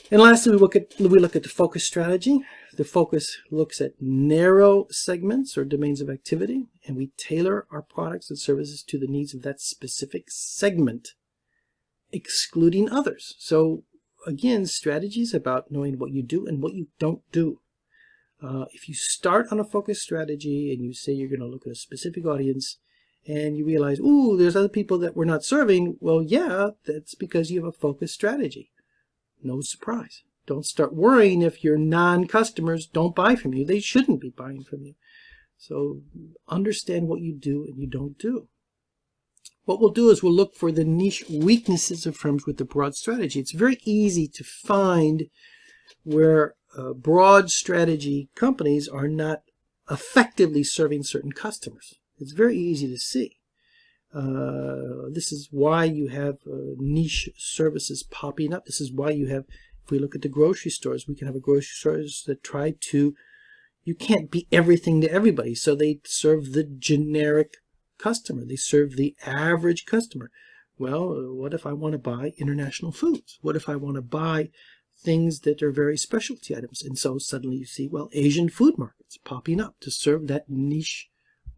And lastly, we look at the focus strategy. The focus looks at narrow segments or domains of activity, and we tailor our products and services to the needs of that specific segment, excluding others. So again, strategy is about knowing what you do and what you don't do. If you start on a focus strategy and you say you're going to look at a specific audience and you realize, ooh, there's other people that we're not serving, well, yeah, that's because you have a focus strategy. No surprise. Don't start worrying if your non-customers don't buy from you. They shouldn't be buying from you. So understand what you do and you don't do. What we'll do is we'll look for the niche weaknesses of firms with the broad strategy. It's very easy to find where broad strategy companies are not effectively serving certain customers. It's very easy to see. This is why you have niche services popping up. This is why you have, if we look at the grocery stores, we can have a grocery stores that try to, you can't be everything to everybody. So they serve the generic customer. They serve the average customer. Well, what if I want to buy international foods? What if I want to buy things that are very specialty items? And so suddenly you see, well, Asian food markets popping up to serve that niche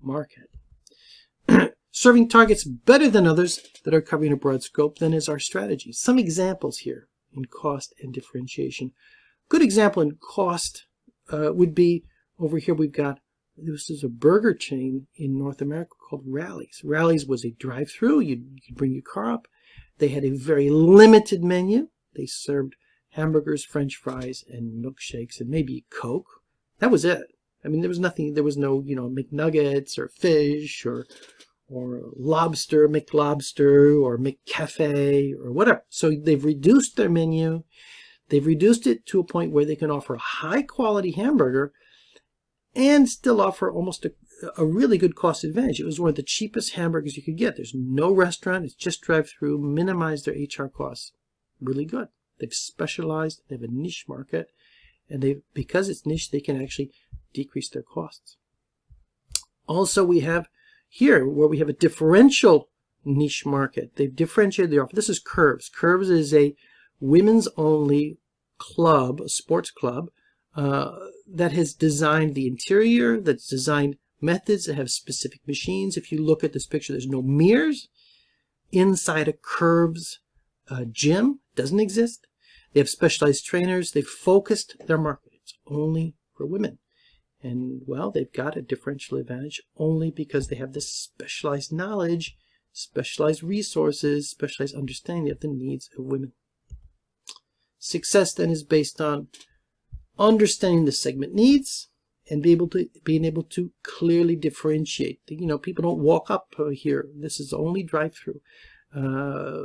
market. Serving targets better than others that are covering a broad scope, then is our strategy. Some examples here in cost and differentiation. Good example in cost would be, over here we've got, this is a burger chain in North America called Rally's. Rally's was a drive-through. You could bring your car up. They had a very limited menu. They served hamburgers, French fries, and milkshakes, and maybe Coke. That was it. I mean, there was nothing, there was no, McNuggets or fish or lobster, McLobster, or McCafe, or whatever. So they've reduced their menu. They've reduced it to a point where they can offer a high-quality hamburger and still offer almost a really good cost advantage. It was one of the cheapest hamburgers you could get. There's no restaurant. It's just drive-through. Minimize their HR costs. Really good. They've specialized. They have a niche market. And because it's niche, they can actually decrease their costs. Also, we have here where we have a differential niche market. They've differentiated the offer. This is Curves. Curves is a women's only club, a sports club, that has designed the interior, that's designed methods that have specific machines. If you look at this picture, there's no mirrors inside a Curves gym. Doesn't exist. They have specialized trainers. They've focused their market. It's only for women. And, well, they've got a differential advantage only because they have this specialized knowledge, specialized resources, specialized understanding of the needs of women. Success then is based on understanding the segment needs and being able to clearly differentiate. People don't walk up here. This is only drive-through.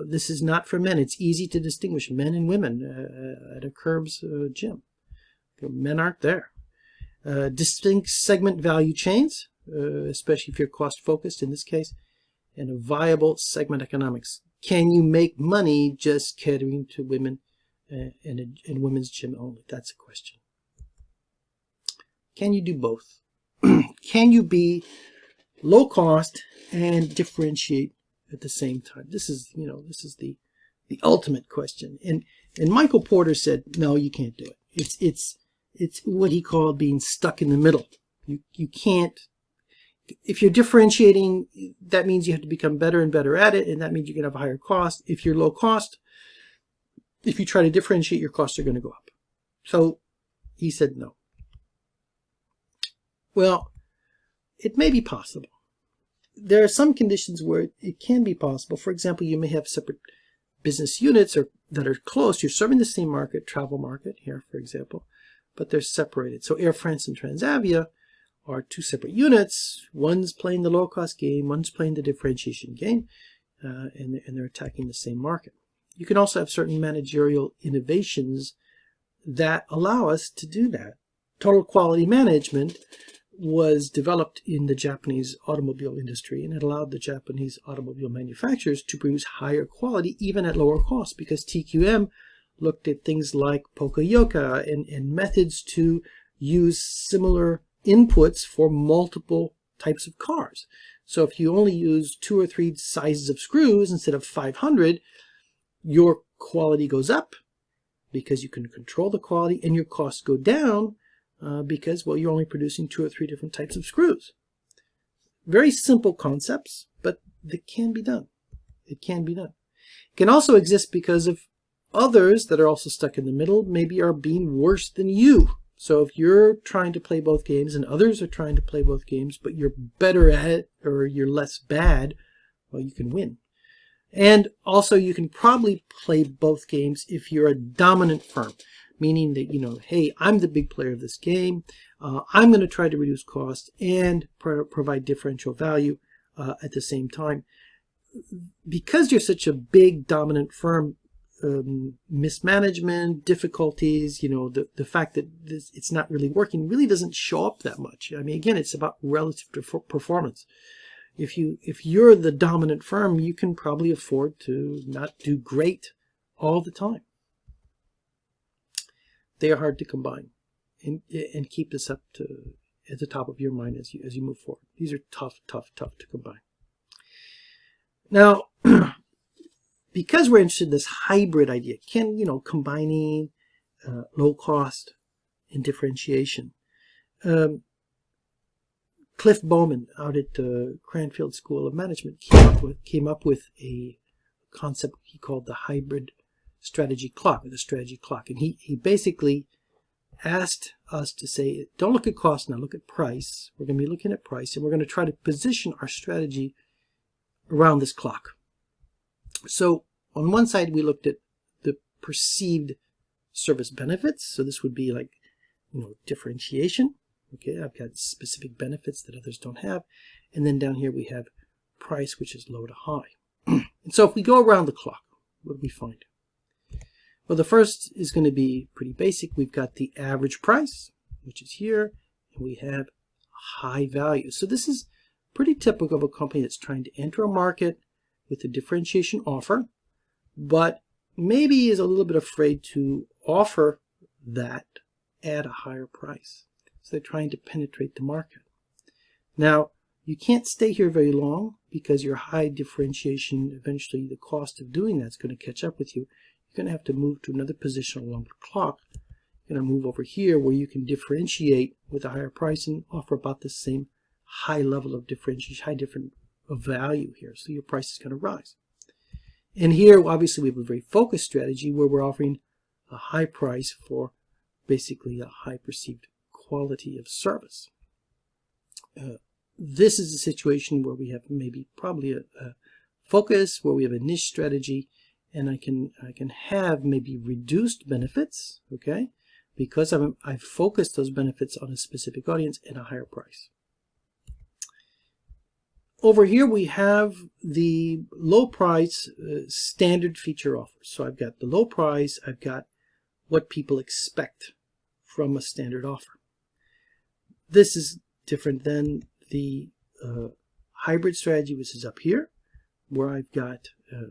This is not for men. It's easy to distinguish men and women at a Curves gym. Men aren't there. Distinct segment value chains, especially if you're cost focused in this case, and a viable segment economics. Can you make money just catering to women and women's gym only? That's a question. Can you do both? Can you be low cost and differentiate at the same time? This is the ultimate question. And Michael Porter said, no, you can't do it. It's what he called being stuck in the middle. You can't, if you're differentiating, that means you have to become better and better at it, and that means you're going to have a higher cost. If you're low cost, if you try to differentiate, your costs are going to go up. So he said no. Well, it may be possible. There are some conditions where it can be possible. For example, you may have separate business units that are close. You're serving the same market, travel market here, for example, but they're separated. So Air France and Transavia are two separate units. One's playing the low-cost game, one's playing the differentiation game, and they're attacking the same market. You can also have certain managerial innovations that allow us to do that. Total quality management was developed in the Japanese automobile industry, and it allowed the Japanese automobile manufacturers to produce higher quality even at lower cost, because TQM looked at things like Poka-yoke and methods to use similar inputs for multiple types of cars. So if you only use 2 or 3 sizes of screws instead of 500, your quality goes up because you can control the quality, and your costs go down because, well, you're only producing 2 or 3 different types of screws. Very simple concepts, but they can be done. It can be done. It can also exist because of others that are also stuck in the middle, maybe are being worse than you. So if you're trying to play both games and others are trying to play both games, but you're better at it or you're less bad, well, you can win. And also you can probably play both games if you're a dominant firm, meaning that, you know, hey, I'm the big player of this game. I'm going to try to reduce cost and provide differential value at the same time. Because you're such a big dominant firm, mismanagement, difficulties, you know, the fact that it's not really working really doesn't show up that much. I mean, again, it's about relative performance. If you're the dominant firm, you can probably afford to not do great all the time. They are hard to combine and keep this up at the top of your mind as you move forward. These are tough to combine. Now, because we're interested in this hybrid idea, combining low cost and differentiation. Cliff Bowman out at the Cranfield School of Management came up with a concept he called the hybrid strategy clock, or the strategy clock. And he basically asked us to say, don't look at cost now, look at price. We're going to be looking at price, and we're going to try to position our strategy around this clock. So on one side, we looked at the perceived service benefits. So this would be like, differentiation. Okay, I've got specific benefits that others don't have. And then down here we have price, which is low to high. And so if we go around the clock, what do we find? Well, the first is going to be pretty basic. We've got the average price, which is here, and we have high value. So this is pretty typical of a company that's trying to enter a market with a differentiation offer, but maybe is a little bit afraid to offer that at a higher price. So they're trying to penetrate the market. Now, you can't stay here very long because your high differentiation, eventually the cost of doing that is going to catch up with you. You're going to have to move to another position along the clock. You're going to move over here where you can differentiate with a higher price and offer about the same high level of differentiation, high different value here. So your price is going to rise. And here, obviously, we have a very focused strategy where we're offering a high price for basically a high perceived quality of service. This is a situation where we have probably a focus, where we have a niche strategy, and I can have maybe reduced benefits, okay, because I've focused those benefits on a specific audience at a higher price. Over here we have the low price standard feature offers. So I've got the low price, I've got what people expect from a standard offer. This is different than the hybrid strategy, which is up here, where I've got a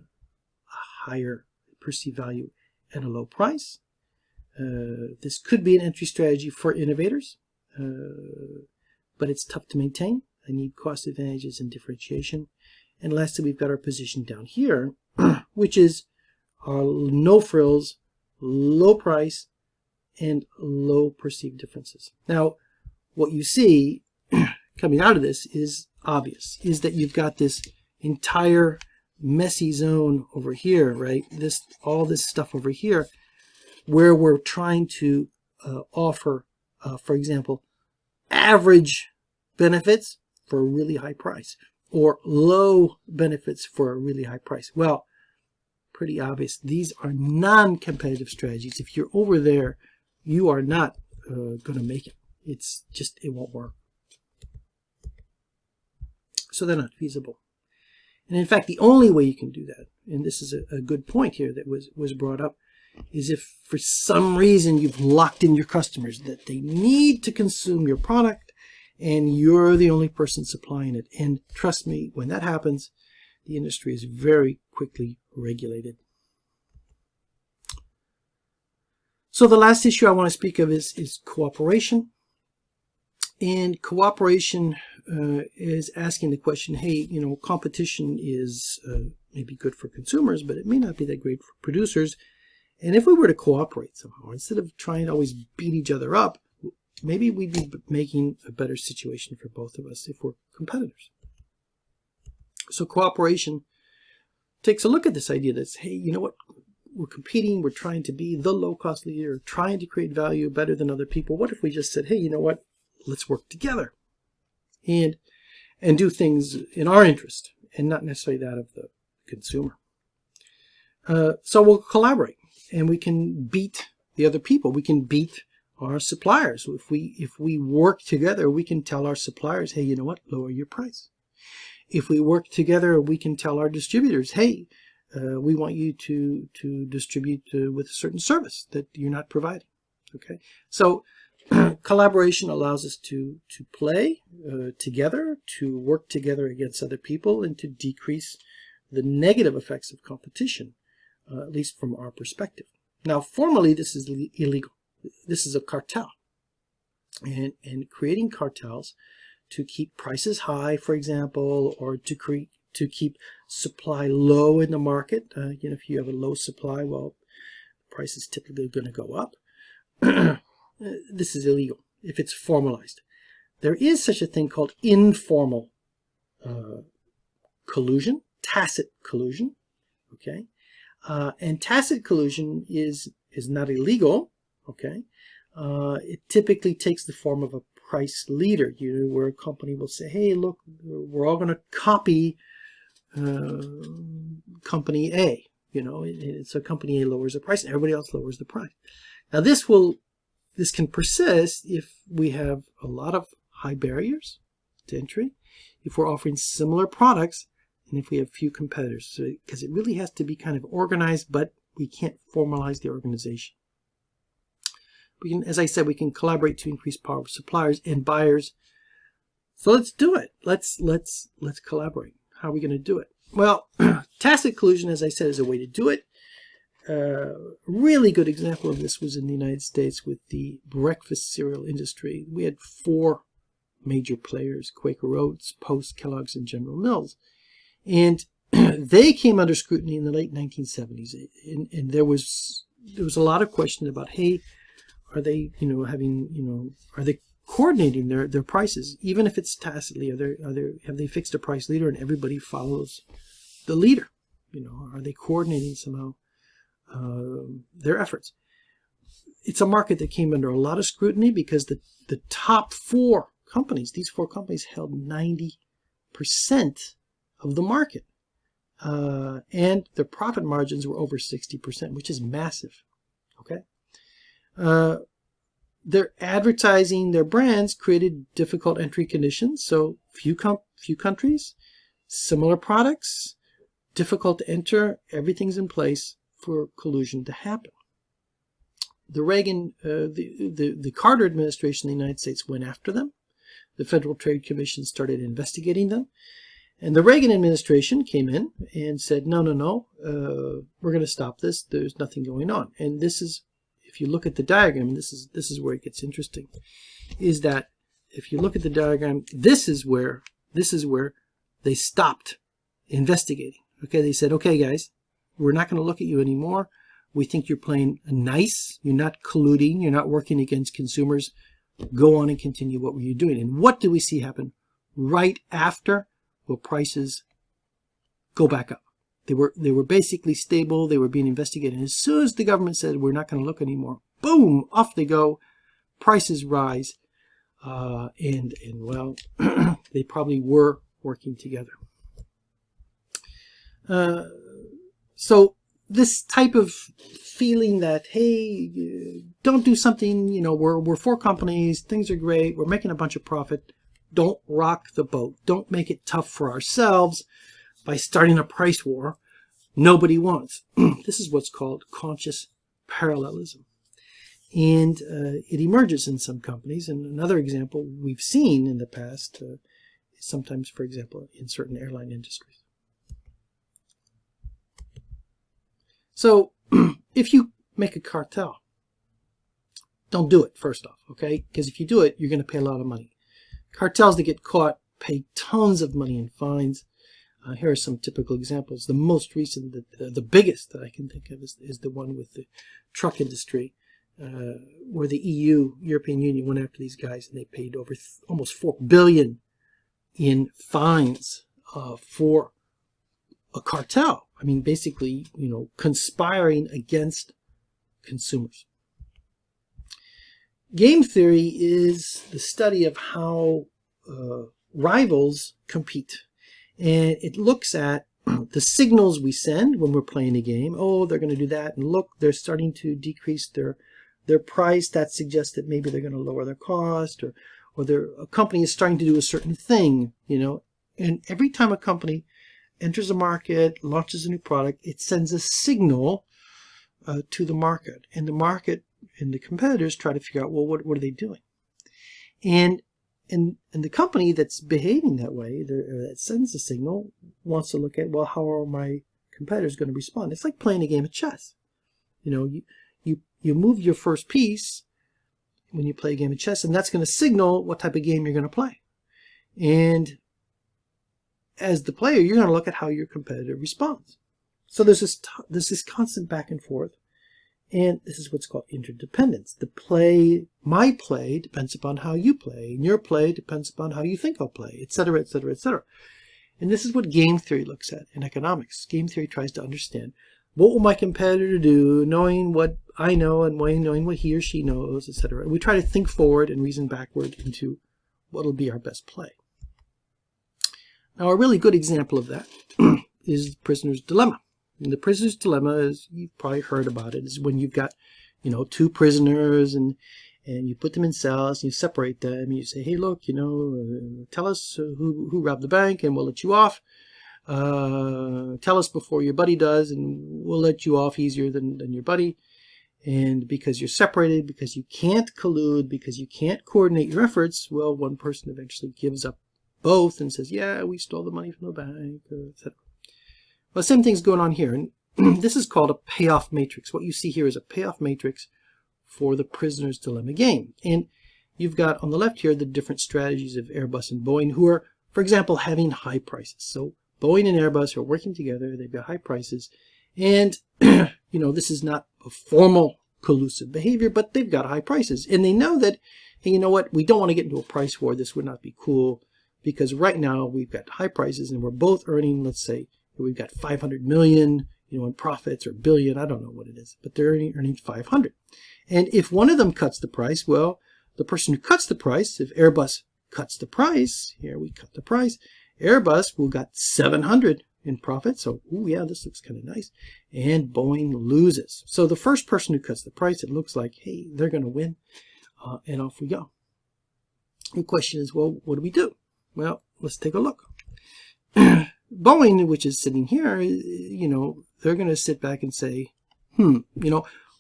higher perceived value at a low price. This could be an entry strategy for innovators, but it's tough to maintain. I need cost advantages and differentiation. And lastly, we've got our position down here, which is our no frills, low price, and low perceived differences. Now, what you see coming out of this is obvious, is that you've got this entire messy zone over here, right? All this stuff over here, where we're trying to offer, for example, average benefits for a really high price, or low benefits for a really high price. Well, pretty obvious. These are non-competitive strategies. If you're over there, you are not going to make it. It won't work. So they're not feasible. And in fact, the only way you can do that, and this is a good point here that was brought up, is if for some reason you've locked in your customers that they need to consume your product and you're the only person supplying it. And trust me, when that happens, the industry is very quickly regulated. So the last issue I want to speak of is cooperation. And cooperation is asking the question, hey, competition is maybe good for consumers, but it may not be that great for producers. And if we were to cooperate somehow, instead of trying to always beat each other up, maybe we'd be making a better situation for both of us if we're competitors. So cooperation takes a look at this idea that, hey, you know what? We're competing. We're trying to be the low-cost leader, trying to create value better than other people. What if we just said, hey, you know what? Let's work together and do things in our interest and not necessarily that of the consumer. So we'll collaborate and we can beat the other people. We can beat our suppliers. If we work together, we can tell our suppliers, hey, you know what? Lower your price. If we work together, we can tell our distributors, hey, we want you to distribute with a certain service that you're not providing. Okay, so collaboration allows us to play together, to work together against other people, and to decrease the negative effects of competition, at least from our perspective. Now, formally, this is illegal. This is a cartel, and creating cartels to keep prices high, for example, or to keep supply low in the market. If you have a low supply, well, the price is typically going to go up. This is illegal if it's formalized. There is such a thing called informal collusion, tacit collusion. Okay, and tacit collusion is not illegal. Okay, it typically takes the form of a price leader, where a company will say, hey, look, we're all going to copy company A. So company A lowers the price and everybody else lowers the price. Now this can persist if we have a lot of high barriers to entry, if we're offering similar products, and if we have few competitors. Because it really has to be kind of organized, but we can't formalize the organization. We can, as I said, we can collaborate to increase power of suppliers and buyers. So let's do it. Let's collaborate. How are we going to do it? Well, tacit collusion, as I said, is a way to do it. A really good example of this was in the United States with the breakfast cereal industry. We had 4 major players: Quaker Oats, Post, Kellogg's, and General Mills. And they came under scrutiny in the late 1970s. And there was a lot of question about, hey, are they, are they coordinating their prices, even if it's tacitly? Have they fixed a price leader and everybody follows the leader? Are they coordinating somehow their efforts? It's a market that came under a lot of scrutiny because the top 4 companies, these 4 companies, held 90% of the market, and their profit margins were over 60%, which is massive. Okay. Their advertising their brands created difficult entry conditions. So few countries, similar products, difficult to enter. Everything's in place for collusion to happen. The Carter administration in the United States went after them. The Federal Trade Commission started investigating them. And the Reagan administration came in and said, no, we're going to stop this. There's nothing going on. And this is, if you look at the diagram, this is where it gets interesting, is that if you look at the diagram, this is where they stopped investigating. Okay, they said, okay, guys, we're not going to look at you anymore. We think you're playing nice. You're not colluding. You're not working against consumers. Go on and continue what you're doing. And what do we see happen right after? Well, prices go back up. They were basically stable. They were being investigated. And as soon as the government said, we're not going to look anymore, boom, off they go. Prices rise. And well, they probably were working together. So this type of feeling that, hey, don't do something, we're 4 companies, things are great, we're making a bunch of profit. Don't rock the boat. Don't make it tough for ourselves by starting a price war nobody wants. This is what's called conscious parallelism. And it emerges in some companies. And another example we've seen in the past is sometimes, for example, in certain airline industries. So if you make a cartel, don't do it, first off, okay? Because if you do it, you're going to pay a lot of money. Cartels that get caught pay tons of money in fines. Here are some typical examples. The most recent, the biggest that I can think of is the one with the truck industry, where the European Union, went after these guys and they paid over almost $4 billion in fines for a cartel. I mean, basically, conspiring against consumers. Game theory is the study of how rivals compete. And it looks at the signals we send when we're playing a game. Oh, they're going to do that. And look, they're starting to decrease their price. That suggests that maybe they're going to lower their cost, or a company is starting to do a certain thing, And every time a company enters a market, launches a new product, it sends a signal to the market. And the market and the competitors try to figure out, well, what are they doing? And the company that's behaving that way, that sends a signal, wants to look at, well, how are my competitors going to respond? It's like playing a game of chess. You move your first piece when you play a game of chess, and that's going to signal what type of game you're going to play. And as the player, you're going to look at how your competitor responds. So there's this constant back and forth, and this is what's called interdependence. My play depends upon how you play, and your play depends upon how you think I'll play, etc., etc., etc. And this is what game theory looks at in economics. Game theory tries to understand, what will my competitor do, knowing what I know and knowing what he or she knows, etc. And we try to think forward and reason backward into what will be our best play. Now, a really good example of that is the prisoner's dilemma. And the prisoner's dilemma, is, you've probably heard about it, is when you've got, two prisoners and you put them in cells and you separate them. And you say, hey, look, tell us who robbed the bank and we'll let you off. Tell us before your buddy does and we'll let you off easier than your buddy. And because you're separated, because you can't collude, because you can't coordinate your efforts, well, one person eventually gives up both and says, yeah, we stole the money from the bank, etc. Well, the same thing's going on here. And this is called a payoff matrix. What you see here is a payoff matrix for the prisoner's dilemma game. And you've got on the left here the different strategies of Airbus and Boeing, who are, for example, having high prices. So Boeing and Airbus are working together. They've got high prices. And, this is not a formal collusive behavior, but they've got high prices. And they know that, hey, you know what? We don't want to get into a price war. This would not be cool, because right now we've got high prices and we're both earning, let's say, we've got 500 million, in profits, or billion, I don't know what it is, but they're earning 500. And if one of them cuts the price, well, the person who cuts the price, if Airbus cuts the price, here we cut the price, Airbus will got 700 in profit. So, ooh, yeah, this looks kind of nice. And Boeing loses. So the first person who cuts the price, it looks like, hey, they're going to win. And off we go. The question is, well, what do we do? Well, let's take a look. Boeing, which is sitting here, they're going to sit back and say,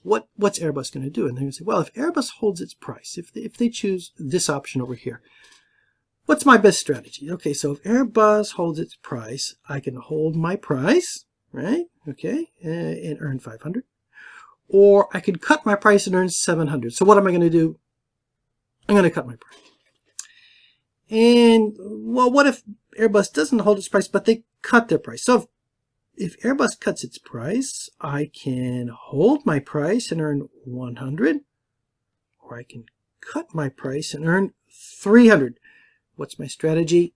what's Airbus going to do? And they're going to say, well, if Airbus holds its price, if they choose this option over here, what's my best strategy? Okay, so if Airbus holds its price, I can hold my price, right? Okay, and earn 500. Or I could cut my price and earn 700. So what am I going to do? I'm going to cut my price. And, well, what if Airbus doesn't hold its price, but they cut their price? So if Airbus cuts its price, I can hold my price and earn 100, or I can cut my price and earn 300. What's my strategy?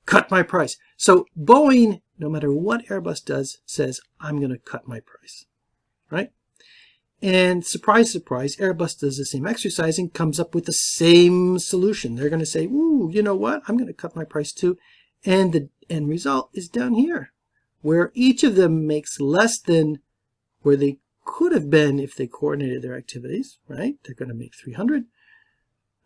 Cut my price. So Boeing, no matter what Airbus does, says, I'm going to cut my price, right? And surprise, surprise, Airbus does the same exercise and comes up with the same solution. They're going to say, ooh, you know what? I'm going to cut my price too. And the end result is down here, where each of them makes less than where they could have been if they coordinated their activities, right? They're going to make 300,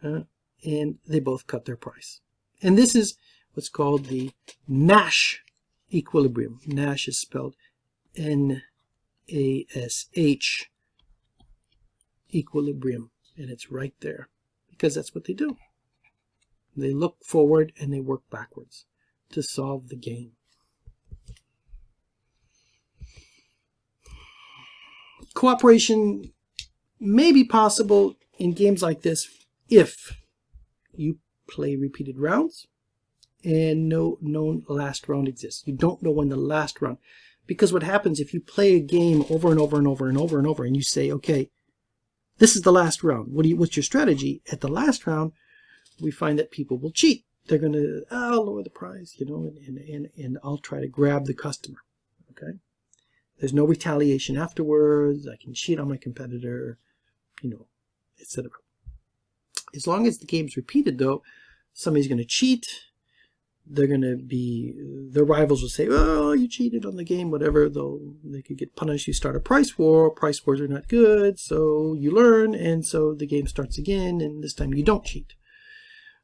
and they both cut their price. And this is what's called the Nash equilibrium. Nash is spelled N-A-S-H, equilibrium, and it's right there, because that's what they do. They look forward and they work backwards to solve the game. Cooperation may be possible in games like this if you play repeated rounds and no known last round exists. You don't know when the last round, because what happens if you play a game over and over and over and over and over, and you say, okay, this is the last round. What's your strategy? At the last round, we find that people will cheat. They're going to, I'll lower the price, and I'll try to grab the customer. Okay. There's no retaliation afterwards. I can cheat on my competitor, etc. As long as the game's repeated, though, somebody's going to cheat. They're going to be, their rivals will say, oh, you cheated on the game, whatever. They could get punished. You start a price war. Price wars are not good. So you learn, and so the game starts again, and this time you don't cheat.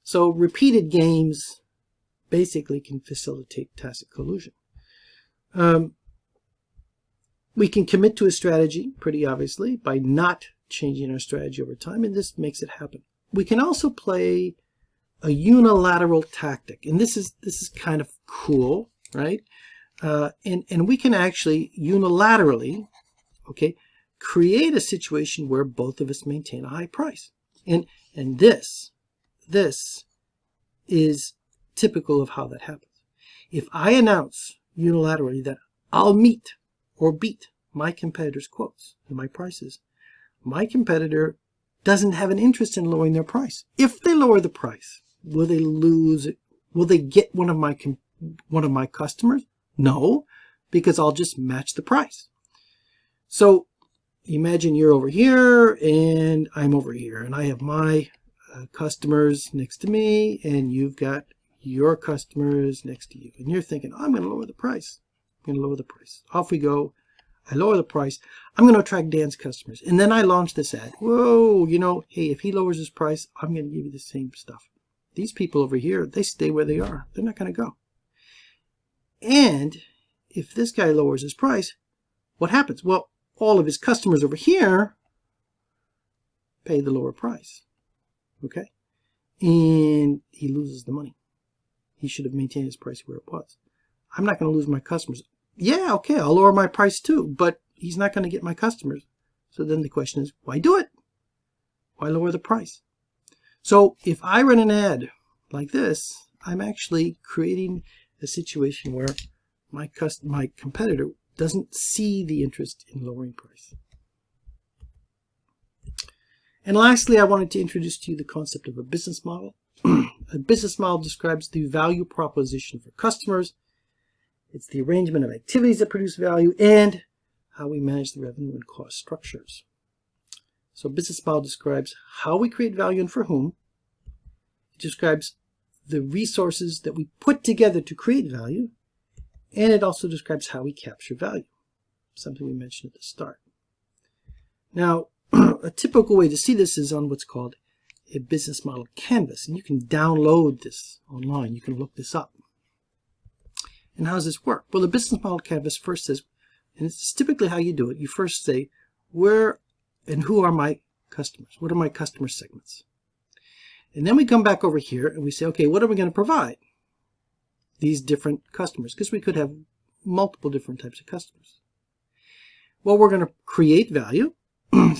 So repeated games basically can facilitate tacit collusion. We can commit to a strategy, pretty obviously, by not changing our strategy over time, and this makes it happen. We can also play a unilateral tactic, and this is kind of cool, right? And we can actually unilaterally, okay, create a situation where both of us maintain a high price, and this is typical of how that happens. If I announce unilaterally that I'll meet or beat my competitor's quotes and my prices, my competitor doesn't have an interest in lowering their price. If they lower the price, will they lose it? Will they get one of my customers? No, because I'll just match the price. So imagine you're over here and I'm over here, and I have my customers next to me, and you've got your customers next to you, and you're thinking, I'm going to lower the price. I'm going to lower the price. Off we go. I lower the price. I'm going to attract Dan's customers. And then I launch this ad. Whoa, hey, if he lowers his price, I'm going to give you the same stuff. These people over here, they stay where they are. They're not going to go. And if this guy lowers his price, what happens? Well, all of his customers over here pay the lower price. Okay? And he loses the money. He should have maintained his price where it was. I'm not going to lose my customers. Yeah, okay, I'll lower my price too, but he's not going to get my customers. So then the question is, why do it? Why lower the price? So if I run an ad like this, I'm actually creating a situation where my competitor doesn't see the interest in lowering price. And lastly, I wanted to introduce to you the concept of a business model. A business model describes the value proposition for customers. It's the arrangement of activities that produce value and how we manage the revenue and cost structures. So business model describes how we create value and for whom. It describes the resources that we put together to create value. And it also describes how we capture value, something we mentioned at the start. Now, a typical way to see this is on what's called a business model canvas. And you can download this online. You can look this up. And how does this work? Well, the business model canvas first says, and it's typically how you do it, you first say, where and who are my customers? What are my customer segments? And then we come back over here and we say, okay, what are we going to provide these different customers? Because we could have multiple different types of customers. Well, we're going to create value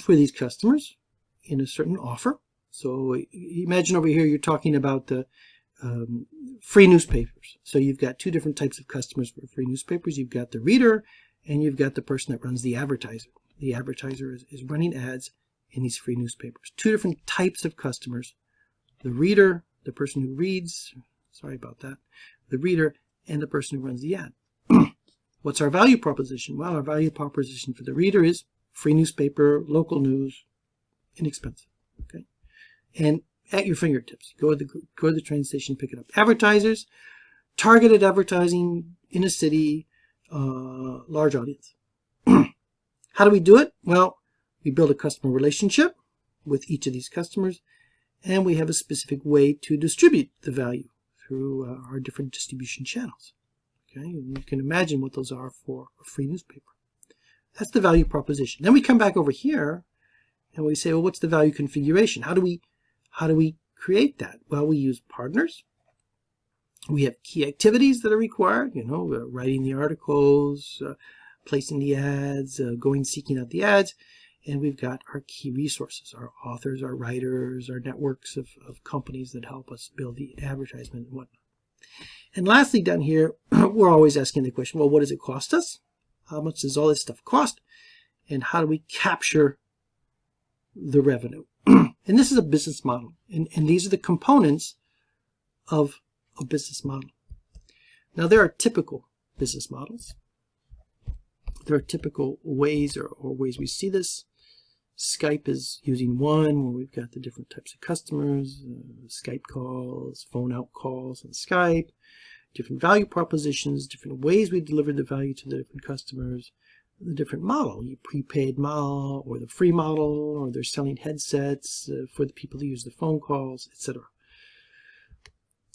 for these customers in a certain offer. So imagine over here you're talking about the free newspapers. So you've got two different types of customers for free newspapers. You've got the reader and you've got the person that runs the advertiser. The advertiser is running ads in these free newspapers. Two different types of customers. The reader, the person who reads, sorry about that, the reader and the person who runs the ad. What's our value proposition? Well, our value proposition for the reader is free newspaper, local news, inexpensive. Okay, and at your fingertips. Go to the train station, pick it up. Advertisers, targeted advertising in a city, large audience. How do we do it? Well, we build a customer relationship with each of these customers, and we have a specific way to distribute the value through our different distribution channels. Okay, and you can imagine what those are for a free newspaper. That's the value proposition. Then we come back over here and we say, well, what's the value configuration? How do we create that? Well, we use partners. We have key activities that are required, writing the articles, placing the ads, seeking out the ads. And we've got our key resources, our authors, our writers, our networks of companies that help us build the advertisement and whatnot. And lastly, down here, we're always asking the question, well, what does it cost us? How much does all this stuff cost? And how do we capture the revenue? And this is a business model. And these are the components of a business model. Now, there are typical business models. There are typical ways or ways we see this. Skype is using one where we've got the different types of customers, Skype calls, phone out calls on Skype, different value propositions, different ways we deliver the value to the different customers, the different model, your prepaid model or the free model, or they're selling headsets for the people who use the phone calls, etc.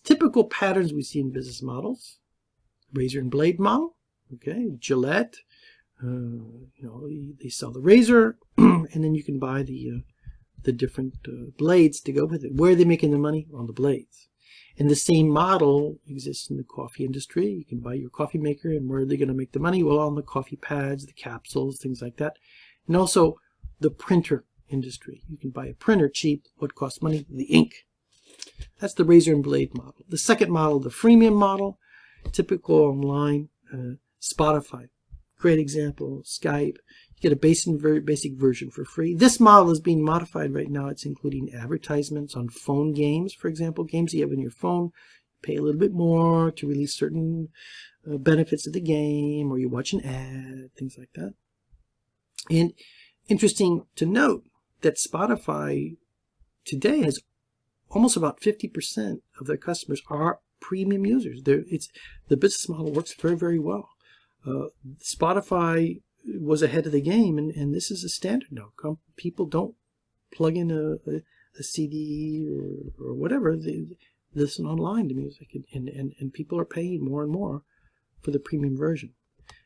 Typical patterns we see in business models: razor and blade model. Okay, Gillette, they sell the razor, and then you can buy the different blades to go with it. Where are they making the money? On the blades. And the same model exists in the coffee industry. You can buy your coffee maker, and where are they going to make the money? Well, on the coffee pads, the capsules, things like that. And also the printer industry. You can buy a printer cheap. What costs money? The ink. That's the razor and blade model. The second model, the freemium model, typical online, Spotify. Great example, Skype. You get a basic version for free. This model is being modified right now. It's including advertisements on phone games, for example, games you have on your phone. You pay a little bit more to release certain benefits of the game, or you watch an ad, things like that. And interesting to note that Spotify today has almost about 50% of their customers are premium users. The business model works very, very well. Spotify was ahead of the game, and this is a standard now. People don't plug in a CD or whatever. They listen online to music, and people are paying more and more for the premium version.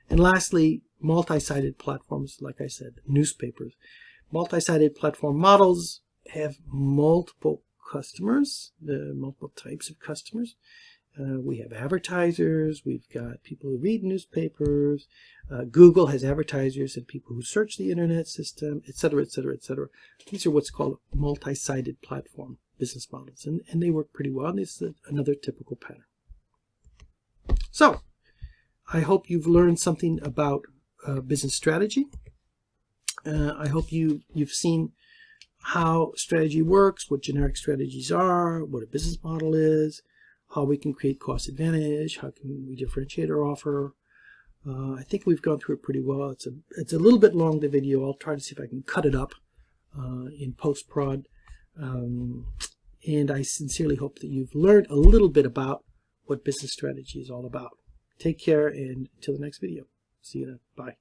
And lastly, multi-sided platforms, like I said, newspapers. Multi-sided platform models have multiple customers, multiple types of customers. We have advertisers, we've got people who read newspapers, Google has advertisers and people who search the internet system, etc., etc., etc. These are what's called multi-sided platform business models, and they work pretty well. This is another typical pattern. So, I hope you've learned something about business strategy. I hope you've seen how strategy works, what generic strategies are, what a business model is, how we can create cost advantage, how can we differentiate our offer. I think we've gone through it pretty well. It's a little bit long, the video. I'll try to see if I can cut it up in post-prod. And I sincerely hope that you've learned a little bit about what business strategy is all about. Take care, and until the next video. See you then. Bye.